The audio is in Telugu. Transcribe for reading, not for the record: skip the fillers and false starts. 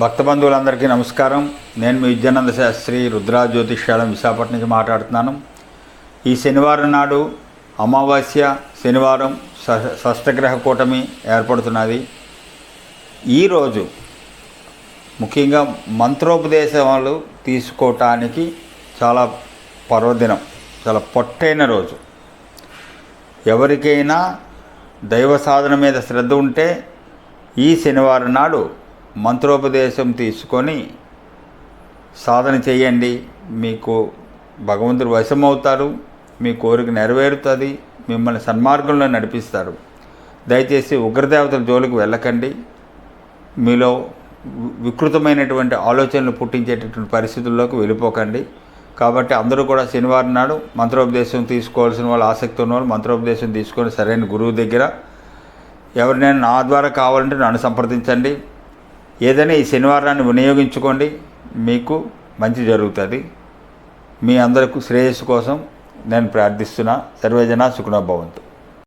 భక్త బంధువులందరికీ నమస్కారం. నేను మీ విద్యానంద శాస్త్రి రుద్రా జ్యోతిష్యాలం విశాఖపట్నం నుంచి మాట్లాడుతున్నాను. ఈ శనివారం నాడు అమావాస్య శనివారం షష్టగ్రహ కూటమి ఏర్పడుతున్నది. ఈరోజు ముఖ్యంగా మంత్రోపదేశాలు తీసుకోవటానికి చాలా పర్వదినం, చాలా పొట్టైన రోజు. ఎవరికైనా దైవ సాధన మీద శ్రద్ధ ఉంటే ఈ శనివారం నాడు మంత్రోపదేశం తీసుకొని సాధన చేయండి. మీకు భగవంతుడు వశమవుతారు, మీ కోరిక నెరవేరుతుంది, మిమ్మల్ని సన్మార్గంలో నడిపిస్తారు. దయచేసి ఉగ్రదేవతల జోలికి వెళ్ళకండి. మీలో వికృతమైనటువంటి ఆలోచనలు పుట్టించేటటువంటి పరిస్థితుల్లోకి వెళ్ళిపోకండి. కాబట్టి అందరూ కూడా శనివారం నాడు మంత్రోపదేశం తీసుకోవాల్సిన వాళ్ళు, ఆసక్తి ఉన్న వాళ్ళు మంత్రోపదేశం తీసుకొని సరైన గురువు దగ్గర, ఎవరినైనా నా ద్వారా కావాలంటే నన్ను సంప్రదించండి. ఏదైనా ఈ శనివారాన్ని వినియోగించుకోండి, మీకు మంచి జరుగుతుంది. మీ అందరికీ శ్రేయస్సు కోసం నేను ప్రార్థిస్తున్నా. సర్వేజన సుఖినో భవంతు.